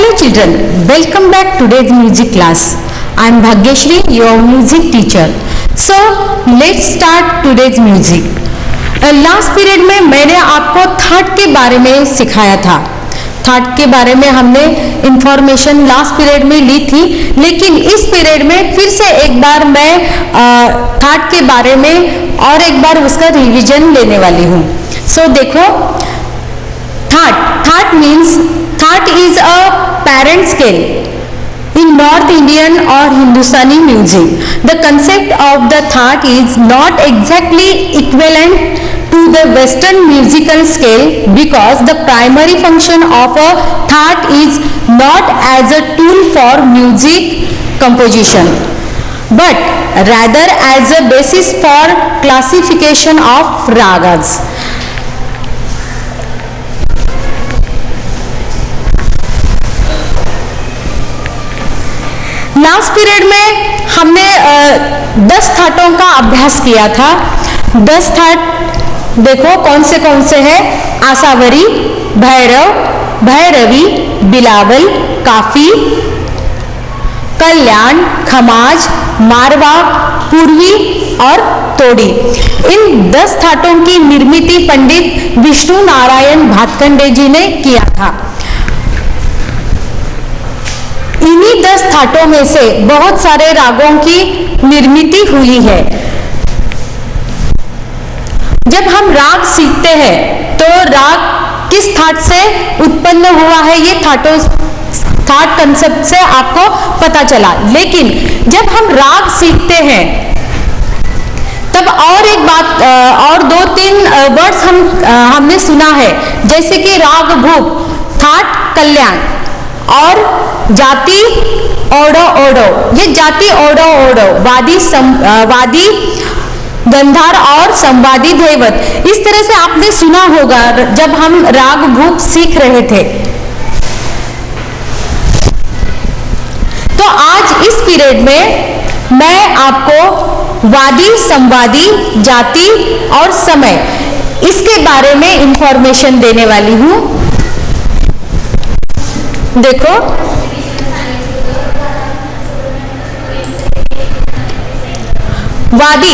Hello children, welcome back to today's music class. I am Bhagyashri, your music teacher. So let's start today's music. Last period में मैंने आपको thought के बारे में सिखाया था. थॉट के बारे में हमने इंफॉर्मेशन लास्ट पीरियड में ली थी, लेकिन इस पीरियड में फिर से एक बार मैं थॉट के बारे में और एक बार उसका रिवीजन लेने वाली हूँ. सो देखो, thought means thought is a parent scale in North Indian or Hindustani music. The concept of the thought is not exactly equivalent to the Western musical scale because the primary function of a thought is not as a tool for music composition, but rather as a basis for classification of ragas. Last period में हमने 10 थाटों का अभ्यास किया था. 10 that देखो कौन से हैं. आसावरी, भैरव, भैरवी, बिलावल, काफी, कल्याण, खमाज, मारवा, पूर्वी और तोड़ी. इन 10 थाटों की निर्मिति पंडित विष्णु नारायण भातखंडे जी ने किया था. इन्हीं 10 थाटों में से बहुत सारे रागों की निर्मिति हुई है. जब हम राग सीखते हैं तो राग किस थाट से उत्पन्न हुआ है ये थाट कंसेप्ट से आपको पता चला. लेकिन जब हम राग सीखते हैं तब और एक बात और 2-3 वर्ड्स हमने सुना है, जैसे कि राग भूप, थाट कल्याण और जाति ओडो ओडो. ये जाति ओडो ओडो, वादी गंधार और संवादी धैवत, इस तरह से आपने सुना होगा जब हम राग भूप सीख रहे थे. तो आज इस पीरियड में मैं आपको वादी, संवादी, जाति और समय इसके बारे में इंफॉर्मेशन देने वाली हूं. देखो, वादी,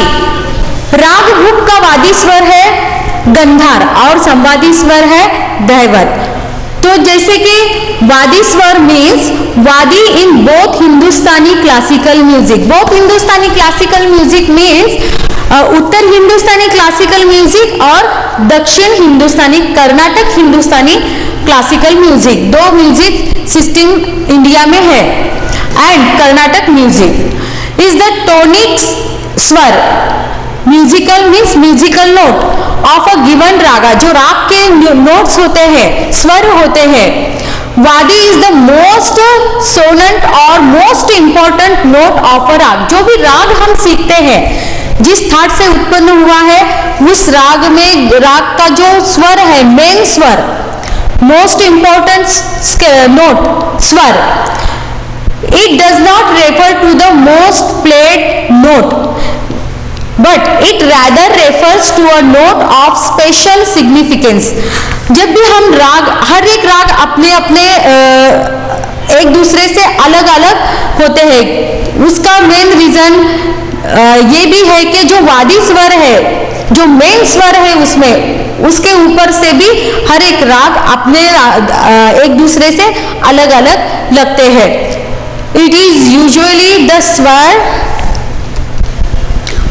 राग भूप का वादी स्वर है गंधार और संवादी स्वर है धैवत. तो जैसे कि वादी swar means vadi in both Hindustani classical music. Both Hindustani classical music means उत्तर हिंदुस्तानी क्लासिकल म्यूजिक और दक्षिण Hindustani Carnatic Hindustani classical music. 2 music system India में है. And Carnatic music is the tonic swar. Musical means musical note of a given raga. जो राग के नोट्स होते हैं, स्वर होते हैं. वादी इज द मोस्ट सोनेंट और मोस्ट इंपॉर्टेंट नोट ऑफ अ राग. जो भी राग हम सीखते हैं, जिस थाट से उत्पन्न हुआ है, उस राग में राग का जो स्वर है, मेन स्वर, मोस्ट इंपॉर्टेंट नोट, स्वर, it does not refer to the most played note, but it rather refers to a note of special significance. जब भी हम राग, हर एक राग अपने अपने एक दूसरे से अलग अलग होते हैं. उसका मेन रीजन ये भी है कि जो वादी स्वर है, जो मेन स्वर है उसमें, उसके ऊपर से भी हर एक राग अपने एक दूसरे से अलग अलग लगते हैं. It is usually the swar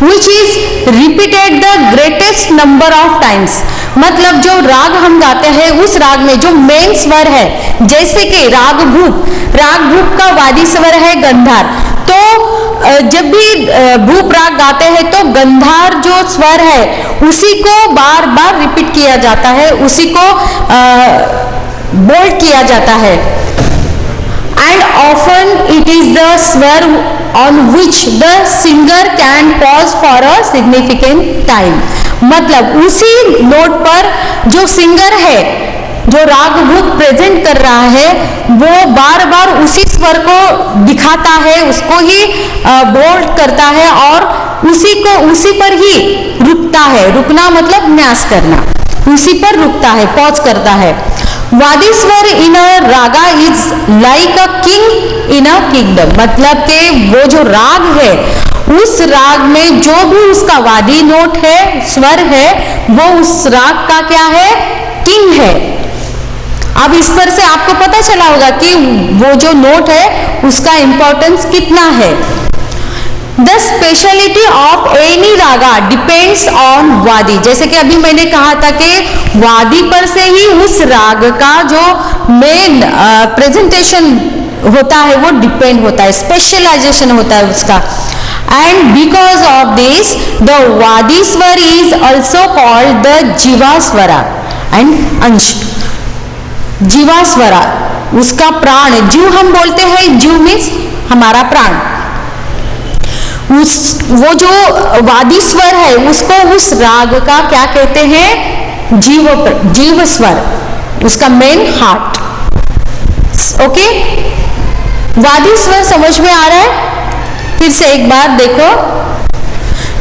which is repeated the greatest number of times. मतलब जो राग हम गाते हैं उस राग में जो मेन स्वर है, जैसे कि राग भूप का वादी स्वर है गंधार. तो जब भी भूप राग गाते हैं तो गंधार जो स्वर है उसी को बार बार रिपीट किया जाता है, उसी को बोल्ड किया जाता है. And often it is the swar on which the singer can pause for a significant time. मतलब उसी नोट पर जो सिंगर है, जो राग भूप प्रेजेंट कर रहा है, वो बार बार उसी स्वर को दिखाता है, उसको ही बोल्ड करता है और उसी पर ही रुकता है. रुकना मतलब न्यास करना, उसी पर रुकता है, पॉज करता है. Vadi swar in a raga is like a king in a kingdom, मतलब कि वो जो राग है उस राग में जो भी उसका वादी नोट है, स्वर है, वो उस राग का क्या है, किंग है। अब इस पर से आपको पता चला होगा कि वो जो नोट है उसका इंपॉर्टेंस कितना है। The speciality of any Raga depends on वादी, जैसे कि अभी मैंने कहा था कि वादी पर से ही उस राग का जो मेन प्रेजेंटेशन होता है वो डिपेंड होता है, स्पेशलाइजेशन होता है उसका। And because of this the वादी स्वर इज ऑल्सो कॉल्ड द जीवा स्वरा एंड अंश। जीवा स्वरा उसका प्राण, जीव हम बोलते हैं, जीव मीन्स हमारा प्राण। वो जो वादी स्वर है उसको उस राग का क्या कहते हैं, जीव स्वर, उसका मेन हार्ट। ओके, वादी स्वर समझ में आ रहा है? फिर से एक बार देखो,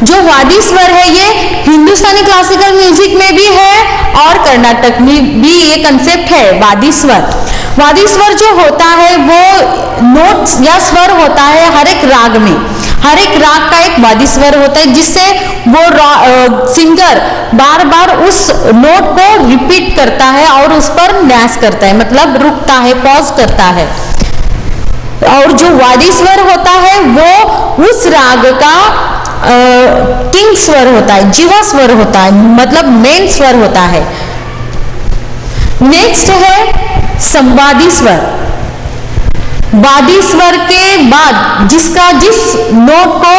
जो वादी स्वर है ये हिंदुस्तानी क्लासिकल म्यूजिक में भी है और कर्नाटक में भी ये कंसेप्ट है वादी स्वर। वादी स्वर जो होता है वो नोट या स्वर होता है हर एक राग में, हर एक राग का एक वादी स्वर होता है जिससे वो सिंगर बार बार उस नोट को रिपीट करता है और उस पर न्यास करता है, मतलब रुकता है, पॉज करता है। और जो वादी स्वर होता है वो उस राग का किंग स्वर होता है, जीवा स्वर होता है, मतलब मेन स्वर होता है। नेक्स्ट है संवादी स्वर। वादी स्वर के बाद जिसका जिस नोट को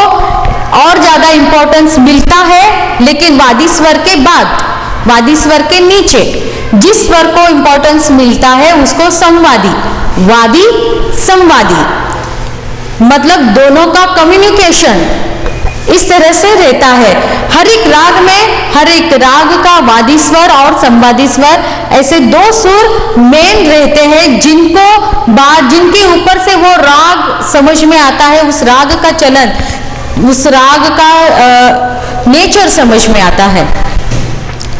और ज्यादा इंपॉर्टेंस मिलता है, लेकिन वादी स्वर के बाद, वादी स्वर के नीचे जिस स्वर को इंपॉर्टेंस मिलता है उसको संवादी, वादी संवादी, मतलब दोनों का कम्युनिकेशन इस तरह से रहता है। हर एक राग में, हर एक राग का वादी स्वर और संवादी स्वर ऐसे दो सुर मेन रहते हैं जिनके ऊपर से वो राग समझ में आता है, उस राग का चलन, उस राग का नेचर समझ में आता है।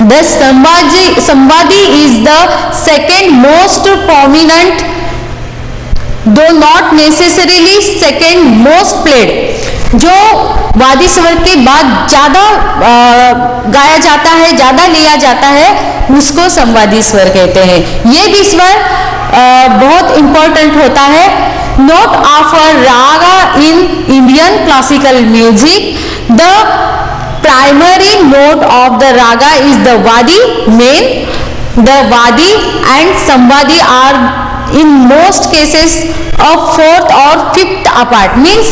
The samvadi is the second most prominent, though not necessarily second most played. जो वादी स्वर के बाद ज्यादा गाया जाता है, ज्यादा लिया जाता है, उसको संवादी स्वर कहते हैं। ये भी स्वर बहुत इंपॉर्टेंट होता है। Note of a raga in Indian classical music, the primary note of the raga is the vadi main. The vadi and samvadi are in most cases of fourth और fifth apart, means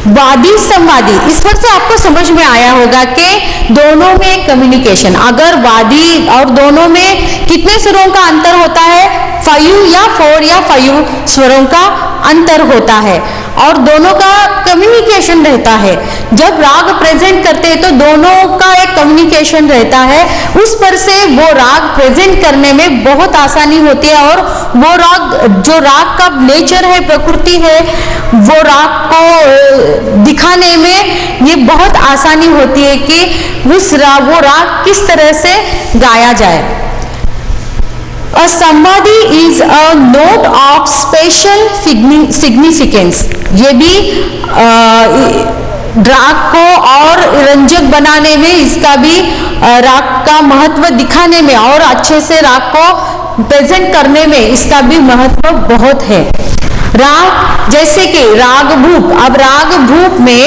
वादी संवादी। इस पर से आपको समझ में आया होगा कि दोनों में कम्युनिकेशन, अगर वादी और दोनों में कितने स्वरों का अंतर होता है, 5 या 4 या 5 स्वरों का अंतर होता है और दोनों का कम्युनिकेशन रहता है। जब राग प्रेजेंट करते हैं तो दोनों का एक कम्युनिकेशन रहता है, उस पर से वो राग प्रेजेंट करने में बहुत आसानी होती है और वो राग, जो राग का नेचर है, प्रकृति है, वो राग को दिखाने में ये बहुत आसानी होती है कि वो राग किस तरह से गाया जाए। A संवादी is a note of special significance, ये भी राग को और रंजक बनाने में, इसका भी राग का महत्व दिखाने में और अच्छे से राग को प्रेजेंट करने में इसका भी महत्व बहुत है। राग जैसे कि राग भूप, अब राग भूप में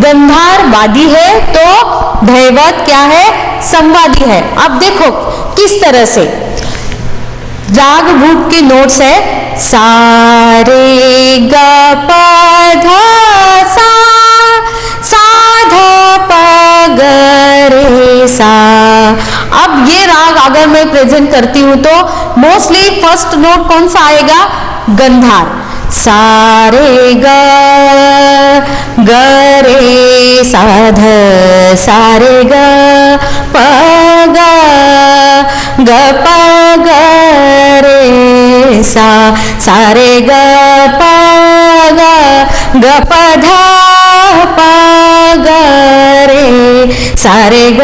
गंधार वादी है तो दैवत क्या है, संवादी है। अब देखो किस तरह से राग भूप के नोट्स है, सा रे ग प ध सा, सा ध प ग रे सा। अब ये राग अगर मैं प्रेजेंट करती हूं तो मोस्टली फर्स्ट नोट कौन सा आएगा, गंधार, सा रे ग रे सा ध, सा रे ग प ग प ग रे सा, सा रे ग प ग प ध प ग रे सारे ग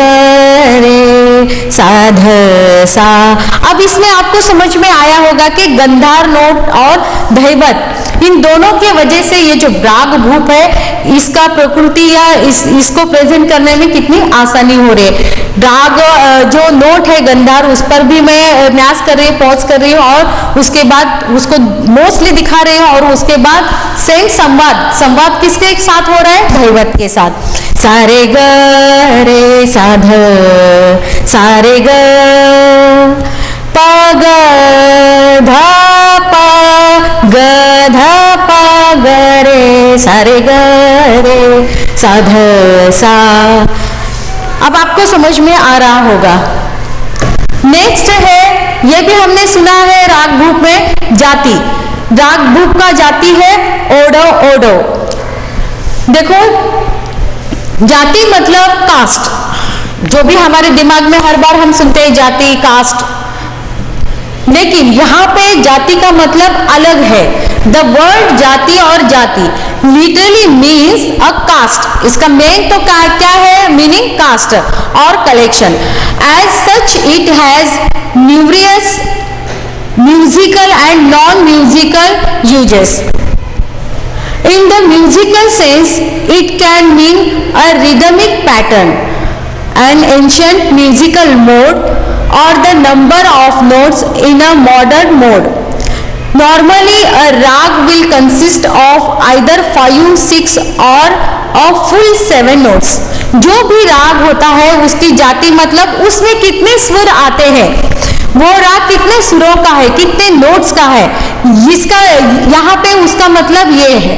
रे सा ध सा। अब इसमें आपको समझ में आया होगा कि गंधार नोट और धैवत इन दोनों के वजह से ये जो राग भूप है इसका प्रकृति या इसको प्रेजेंट करने में कितनी आसानी हो रही है। राग जो नोट है गंधार उस पर भी मैं न्यास कर रही हूँ, पॉज कर रही हूँ और उसके बाद उसको मोस्टली दिखा रही हूँ और उसके बाद सेम संवाद, संवाद किसके साथ हो रहा है, धैवत के साथ। सारे ग रे सा ध सारे ग प ग ध प ग ध प ग रे सारे ग रे सा ध सा। अब आपको समझ में आ रहा होगा। नेक्स्ट है, यह भी हमने सुना है राग भूप में जाति। राग भूप का जाति है ओडो ओडो। देखो जाति मतलब कास्ट, जो भी हमारे दिमाग में हर बार हम सुनते हैं जाति कास्ट, लेकिन यहाँ पे जाति का मतलब अलग है। द वर्ड जाति और जाति लिटरली मीन्स अ कास्ट। इसका मेन तो क्या है मीनिंग, कास्ट और collection. As such it has numerous musical and non musical uses. In the musical sense, it can mean a rhythmic pattern, an ancient musical mode, or the number of notes in a modern mode. Normally, a rag will consist of either 5, 6 or a full 7 notes. जो भी राग होता है उसकी जाति मतलब उसमें कितने स्वर आते हैं, वो राग कितने सुरों का है, कितने नोट्स का है। इसका यहाँ पे उसका मतलब ये है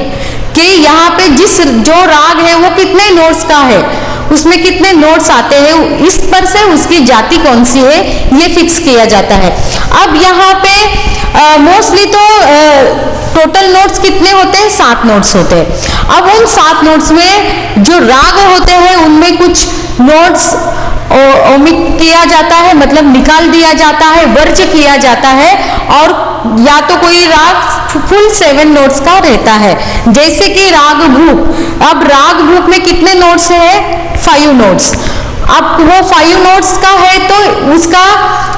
कि यहाँ पे जिस जो राग है वो कितने नोट्स का है, उसमें कितने नोट्स आते हैं, इस पर से उसकी जाति कौन सी है ये फिक्स किया जाता है। अब यहाँ पे मोस्टली तो टोटल नोट्स कितने होते हैं, 7 नोट्स होते हैं। अब उन 7 नोट्स में जो राग होते हैं उनमें कुछ नोट्स ओमिट किया जाता है, मतलब निकाल दिया जाता है, वर्ज किया जाता है, और या तो कोई राग फुल 7 नोट्स का रहता है, जैसे कि राग भूप। अब राग भूप में कितने नोट्स है, 5 नोट्स। अब वो 5 नोट्स का है तो उसका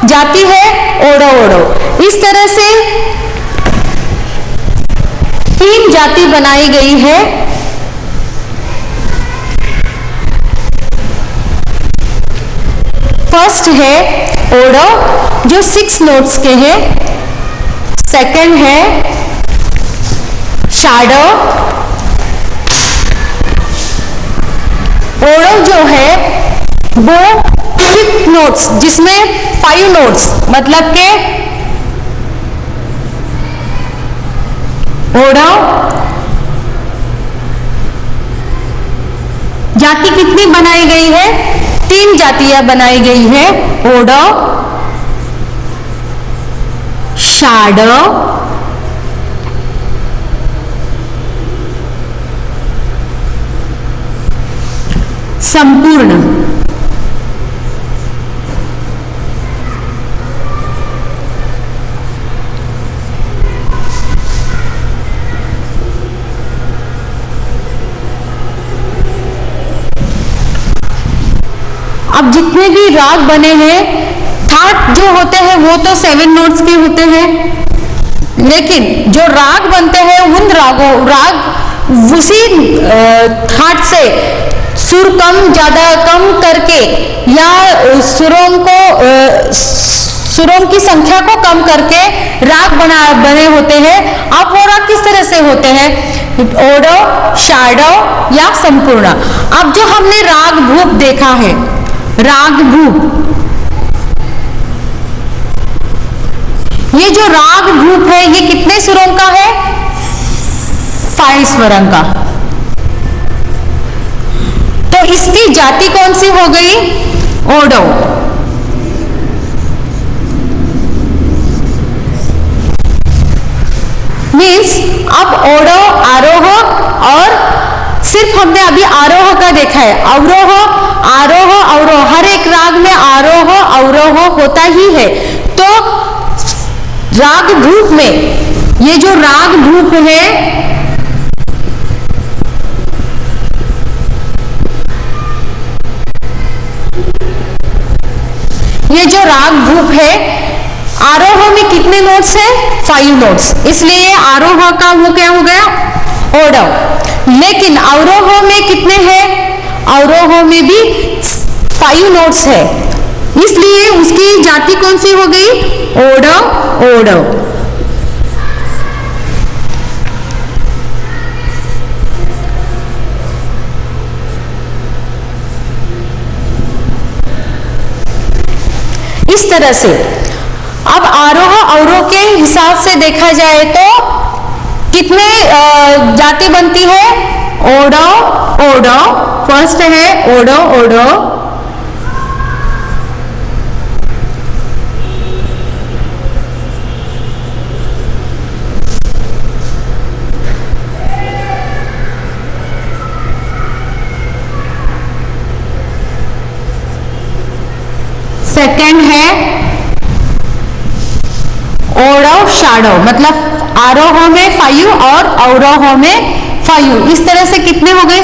जाति है ओडो ओडो। इस तरह से 3 जाति बनाई गई है। फर्स्ट है ओडो जो 6 नोट्स के हैं। सेकंड है शैडो। ओडो जो है वो 5 नोट्स जिसमें 5 नोट्स मतलब के ओडो जाति कितनी बनाई गई है, 3 जातियां बनाई गई है, ओडो, शैडो, संपूर्ण। अब जितने भी राग बने हैं, थाट जो होते हैं वो तो 7 नोट्स के होते हैं, लेकिन जो राग बनते हैं उन राग उसी थाट से सुर कम ज्यादा कम करके या सुरों की संख्या को कम करके राग बने होते हैं। अब वो राग किस तरह से होते हैं, ओडो, शैडो या संपूर्ण। अब जो हमने राग भूप देखा है, राग भूप, ये जो राग भूप है ये कितने सुरों का है, 5 स्वरों का। तो इसकी जाति कौन सी हो गई, ओडो। मीन्स अब ओडो आरोह, और सिर्फ हमने अभी आरोह का देखा है, अवरोह आरोह अवरोह, हर एक राग में आरोह अवरोह होता ही है। तो राग भूप में ये जो राग भूप है ये जो राग भूप है, आरोह में कितने नोट्स है? 5 नोट्स, इसलिए आरोह का वो क्या हो गया? ओडव। लेकिन अवरोह में कितने हैं? अवरोह में भी 5 नोट्स है, इसलिए उसकी जाति कौन सी हो गई? ओडव, ओडव। इस तरह से अब आरोह अवरोह के हिसाब से देखा जाए तो कितने जाति बनती है? ओडव, ओडव। फर्स्ट है ओडव, ओडव। सेकेंड है ओडव शाडव, मतलब आरोह में 5 और अवरोह में 5। इस तरह से कितने हो गए?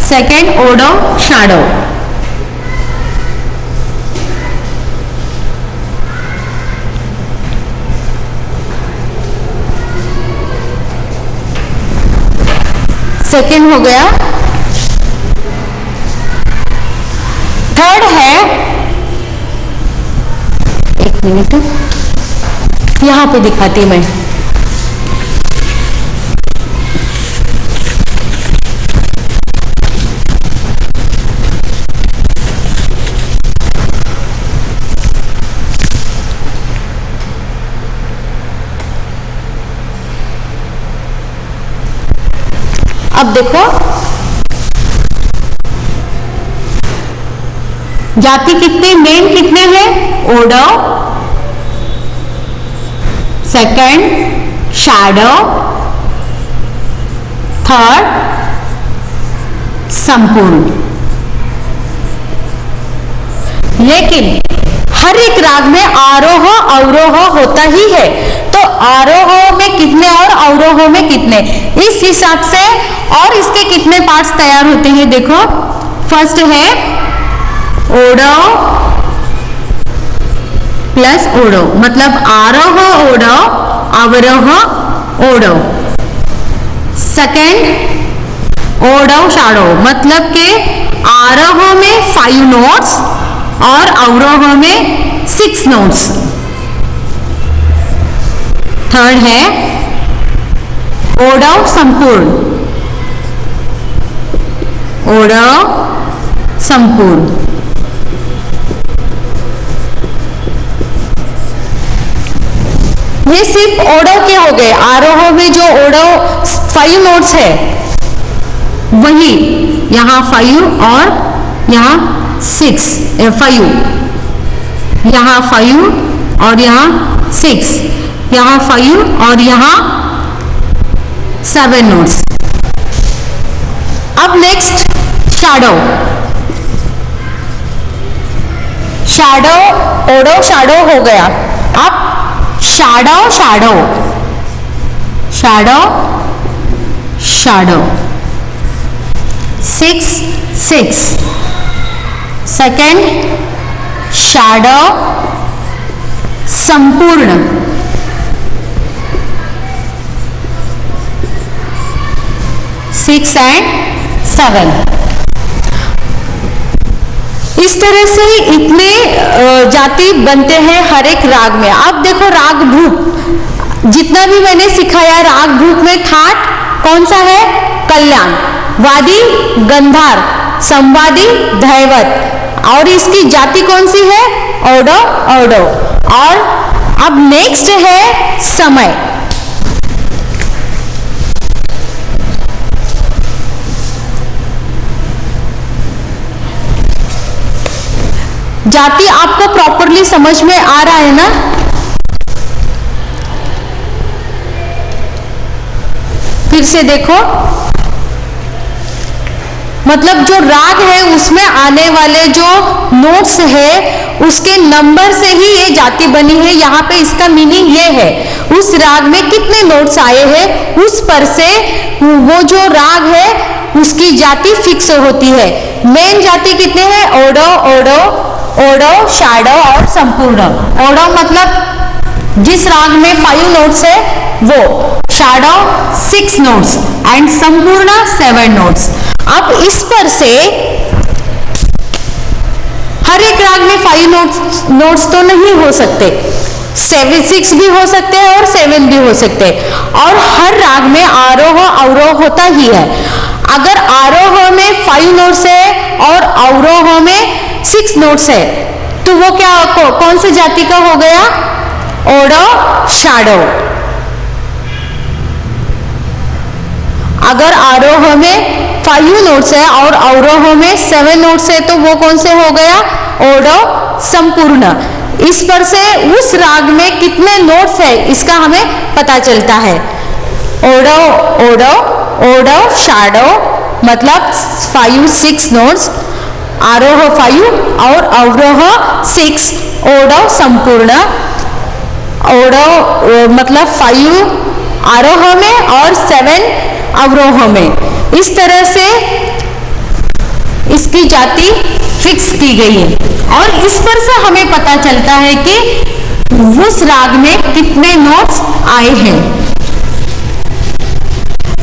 सेकेंड ओडव शाडव। सेकेंड हो गया। थर्ड है, एक मिनट यहां पे दिखाती मैं। अब देखो जाति कितने, मेन कितने हैं? ओडव, सेकंड शैडो, थर्ड संपूर्ण। लेकिन हर एक राग में आरोह अवरोह होता ही है, तो आरोह में कितने और अवरोह में कितने, इस हिसाब से और इसके कितने पार्ट्स तैयार होते हैं? देखो, फर्स्ट है ओडव प्लस ओडव, मतलब आरोह ओडव, अवरोह ओडव। सेकेंड ओडव शाडव, मतलब के आरोह में 5 नोट्स और अवरोह में 6 नोट्स। थर्ड है ओडव संपूर्ण, ओडव संपूर्ण। ये सिर्फ ओडव के हो गए। आरोह में जो ओडव 5 नोट्स है वही यहां 5 और यहां 6, 5 यहां 5 और यहां 6, यहां 5 और यहां 7 नोट्स। अब नेक्स्ट शैडो, शैडो ओडव शैडो हो गया। अब shadow shadow, shadow shadow, 6 6। Second shadow संपूर्ण, 6 and 7। इस तरह से इतने जाति बनते हैं हर एक राग में। अब देखो राग भूप, जितना भी मैंने सिखाया राग भूप में ठाट कौन सा है? कल्याण, वादी गंधार, संवादी दैवत, और इसकी जाति कौन सी है? ओडव, ओडव। और अब नेक्स्ट है समय। जाति आपको प्रॉपरली समझ में आ रहा है ना? फिर से देखो, मतलब जो राग है उसमें आने वाले जो नोट्स है उसके नंबर से ही ये जाति बनी है। यहाँ पे इसका मीनिंग ये है उस राग में कितने नोट्स आए हैं उस पर से वो जो राग है उसकी जाति फिक्स होती है। मेन जाति कितने हैं? ओडो, ओडो, ओडो, शैडो और संपूर्ण। ओडो मतलब जिस राग में 5 नोट्स है वो, शैडो 6 नोट्स एंड संपूर्ण 7 नोट्स। अब इस पर से हर एक राग में 5 नोट्स तो नहीं हो सकते, 6 भी हो सकते हैं और 7 भी हो सकते हैं, और हर राग में आरोह अवरोह होता ही है। अगर आरोह में 5 नोट्स है और अवरोह में 6 नोट्स है तो वो क्या कौन सी जाति का हो गया? ओडो, शैडो। अगर आरोह में 5 नोट्स है और अवरोह में 7 नोट्स है तो वो कौन से हो गया? ओडो, संपूर्ण। इस पर से उस राग में कितने नोट्स है इसका हमें पता चलता है। ओडो, ओडो, ओडो, शैडो मतलब 5-6 नोट्स, आरोह 5 और अवरोह 6, ओडो संपूर्ण। ओडो मतलब 5 आरोह में और 7 अवरोह में। इस तरह से इसकी जाति फिक्स की गई है और इस पर से हमें पता चलता है कि उस राग में कितने नोट्स आए हैं।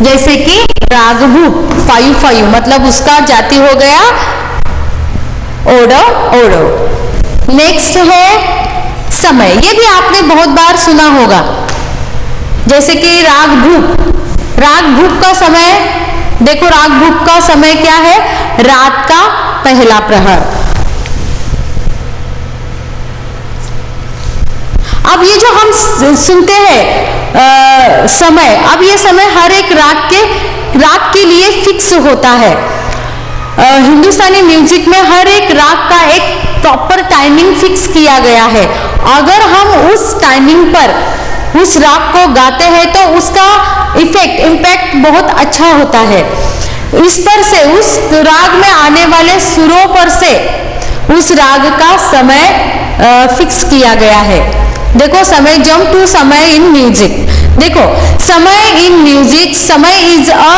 जैसे कि राग भूप 5-5 मतलब उसका जाति हो गया ओडो, ओडो। नेक्स्ट है समय। ये भी आपने बहुत बार सुना होगा। जैसे कि राग भूप, राग भूप का समय देखो, राग भूप का समय क्या है? रात का पहला प्रहर। अब ये जो हम सुनते हैं समय, अब ये समय हर एक राग के लिए फिक्स होता है। हिंदुस्तानी म्यूजिक में हर एक राग का एक प्रॉपर टाइमिंग फिक्स किया गया है। अगर हम उस टाइमिंग पर उस राग को गाते हैं तो उसका इम्पैक्ट बहुत अच्छा होता है। इस पर से उस राग में आने वाले सुरों पर से उस राग का समय फिक्स किया गया है। देखो समय, जंप टू समय इन म्यूजिक। देखो samay in music, samay is a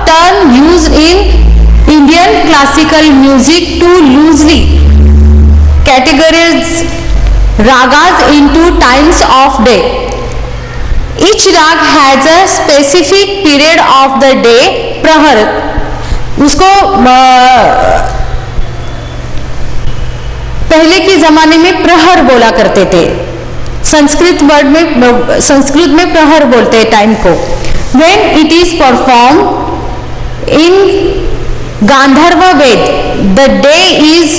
term used in Indian classical music to loosely categorise ragas into times of day. Each rag has a specific period of the day. प्रहर, उसको पहले के जमाने में प्रहर बोला करते थे। संस्कृत में प्रहर बोलते हैं टाइम को। When it is performed in Gandharva Veda, the day is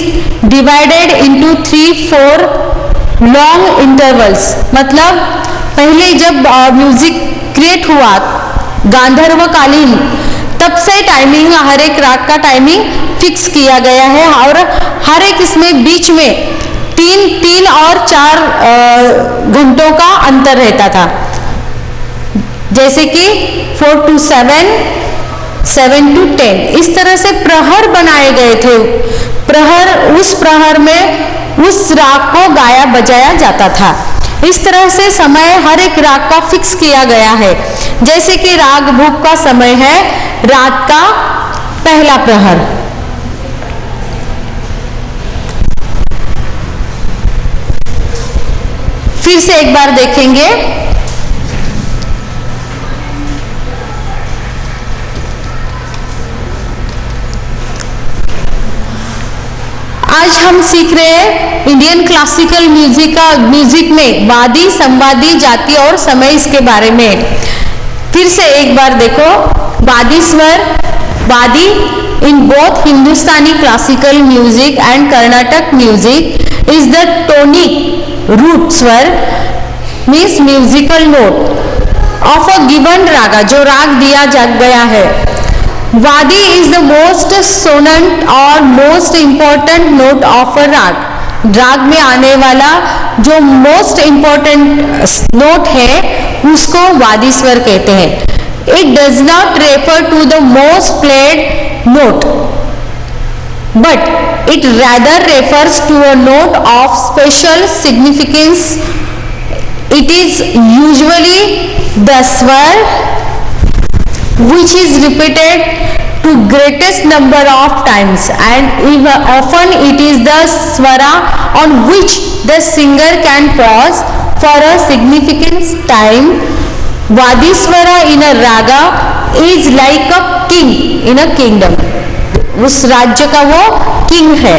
divided into 3-4 long intervals. मतलब पहले जब म्यूजिक क्रिएट हुआ गांधर्व कालीन, तब से टाइमिंग, हर एक राग का टाइमिंग फिक्स किया गया है और हर एक इसमें बीच में 3 और 4 घंटों का अंतर रहता था। जैसे कि 4 to 7, 7 to 10, इस तरह से प्रहर बनाए गए थे। उस प्रहर में उस राग को गाया बजाया जाता था। इस तरह से समय हर एक राग का फिक्स किया गया है। जैसे कि राग भूप का समय है रात का पहला प्रहर। फिर से एक बार देखेंगे। आज हम सीख रहे हैं इंडियन क्लासिकल म्यूजिक में वादी, संवादी, जाति और समय, इसके बारे में। फिर से एक बार देखो, vadi swar, vadi in both Hindustani classical music and Carnatic music is the tonic root swar, means musical note of a given raga, जो राग दिया गया है। वादी इज द मोस्ट सोनेंट और मोस्ट इंपॉर्टेंट नोट ऑफ अ राग में आने वाला जो मोस्ट इंपॉर्टेंट नोट है उसको वादी स्वर कहते हैं। It does not refer to the most played note, but it rather refers to a note of special significance. It is usually the swar which is repeated to greatest number of times, and even often it is the swara on which the singer can pause for a significant time. Vadiswara in a raga is like a king in a kingdom. उस राज्य का वो king है.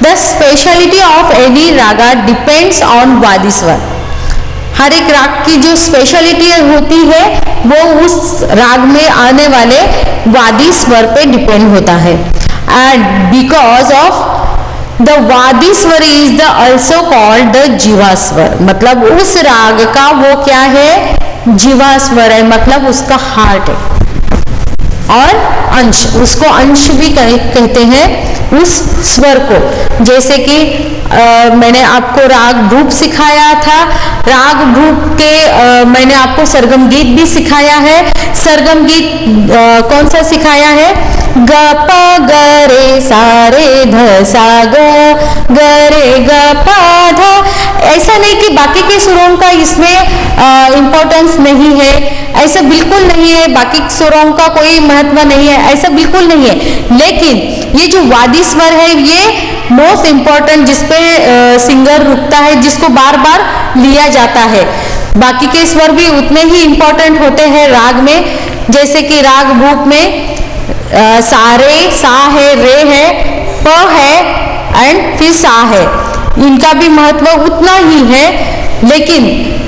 The speciality of any raga depends on वादिस्वर. हर एक राग की जो speciality होती है वो उस राग में आने वाले वादी स्वर पे डिपेंड होता है. एंड बिकॉज ऑफ द वादी स्वर is the also called the जीवा स्वर. मतलब उस राग का वो क्या है, जीवा स्वर है, मतलब उसका हार्ट है. और अंश, उसको अंश भी कहते हैं उस स्वर को. जैसे कि मैंने आपको राग भूप सिखाया था. राग भूप के मैंने आपको सरगम गीत भी सिखाया है. सरगम गीत कौन सा सिखाया है? ग प ग रे सा रे ध सा ग रे ग प ध. ऐसा नहीं कि बाकी के सुरों का इसमें इम्पोर्टेंस नहीं है, ऐसा बिल्कुल नहीं है. बाकी सुरों का कोई महत्व नहीं है, ऐसा बिल्कुल नहीं है. लेकिन ये जो वादी स्वर है ये मोस्ट इम्पोर्टेंट, जिसपे सिंगर रुकता है, जिसको बार बार लिया जाता है. बाकी के स्वर भी उतने ही इम्पोर्टेंट होते हैं राग में. जैसे कि राग भूप में सारे, सा है, रे है, प है एंड फिर सा है. इनका भी महत्व उतना ही है. लेकिन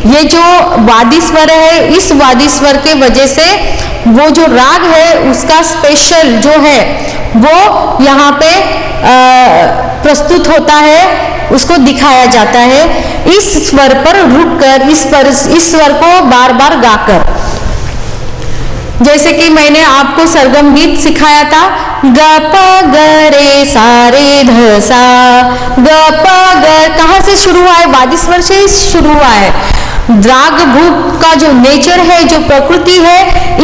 ये जो वादी स्वर है, इस वादी स्वर के वजह से वो जो राग है उसका स्पेशल जो है वो यहाँ पे प्रस्तुत होता है, उसको दिखाया जाता है इस स्वर पर रुककर, इस स्वर को बार बार गाकर. जैसे कि मैंने आपको सरगम गीत सिखाया था. ग प ग रे सा रे ध सा. ग प ग कहाँ से शुरू हुआ है? वादी स्वर से शुरू हुआ है. राग भूप का जो नेचर है, जो प्रकृति है,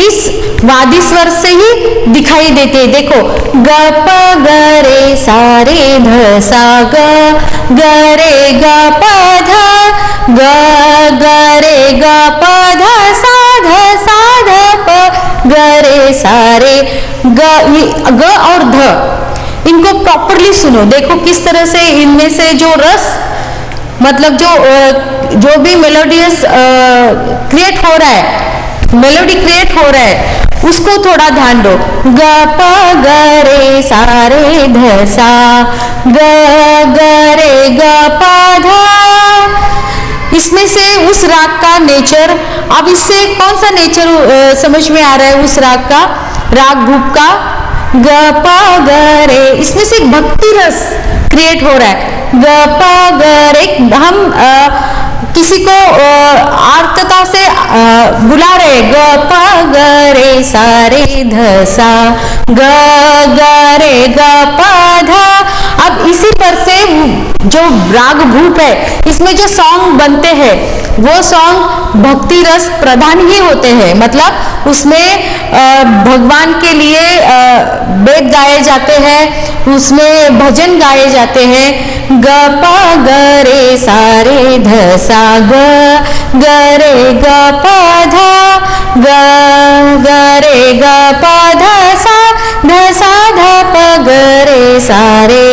इस वादी स्वर से ही दिखाई देती है. देखो, ग प ग रे सा रे ध सा ग रे ग प ध ग रे ग प ध सा ध प ग रे सा रे. ग और ध, इनको प्रॉपरली सुनो. देखो किस तरह से इनमें से जो रस, मतलब जो भी मेलोडियस क्रिएट हो रहा है, मेलोडी क्रिएट हो रहा है, उसको थोड़ा ध्यान दो. ग प ग रे सा रे ध सा ग रे ग प ध. इसमें से उस राग का नेचर, अब इससे कौन सा नेचर समझ में आ रहा है उस राग का, राग भूप का? ग प ग रे, इसमें से भक्ति रस क्रिएट हो रहा है. ग प ग रे, हम किसी को आर्तता से बुला रहे. ग प ग रे सा रे ध सा ग रे ग प ध. अब इसी पर से जो राग भूप है, इसमें जो सॉन्ग बनते हैं वो सॉन्ग भक्ति रस प्रधान ही होते हैं. मतलब उसमें भगवान के लिए वेद गाए जाते हैं, उसमें भजन गाए जाते हैं. ग प ग रे सा रे ध सा ग रे ग प ध ग रे ग प ध सा ध प ग रे सा रे.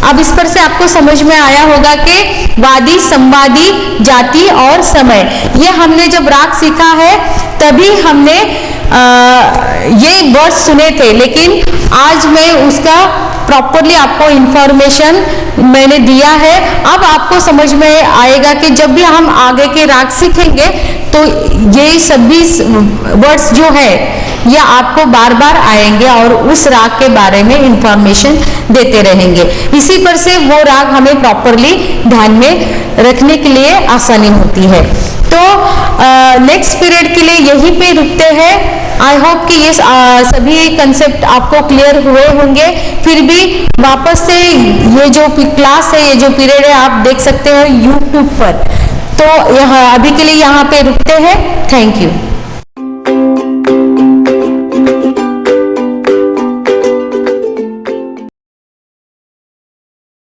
अब इस पर से आपको समझ में आया होगा कि वादी, संवादी, जाति और समय, ये हमने जब राग सीखा है तभी हमने ये वर्ड सुने थे. लेकिन आज मैं उसका प्रॉपरली आपको इंफॉर्मेशन मैंने दिया है. अब आपको समझ में आएगा कि जब भी हम आगे के राग सीखेंगे तो ये सभी वर्ड्स जो है ये आपको बार बार आएंगे और उस राग के बारे में इंफॉर्मेशन देते रहेंगे. इसी पर से वो राग हमें प्रॉपरली ध्यान में रखने के लिए आसानी होती है. तो नेक्स्ट पीरियड के लिए यहीं पे रुकते हैं. आई होप कि ये सभी कंसेप्ट आपको क्लियर हुए होंगे. फिर भी वापस से ये जो क्लास है, ये जो पीरियड है, आप देख सकते हो यूट्यूब पर. तो यहाँ अभी के लिए यहाँ पे रुकते हैं. Thank you.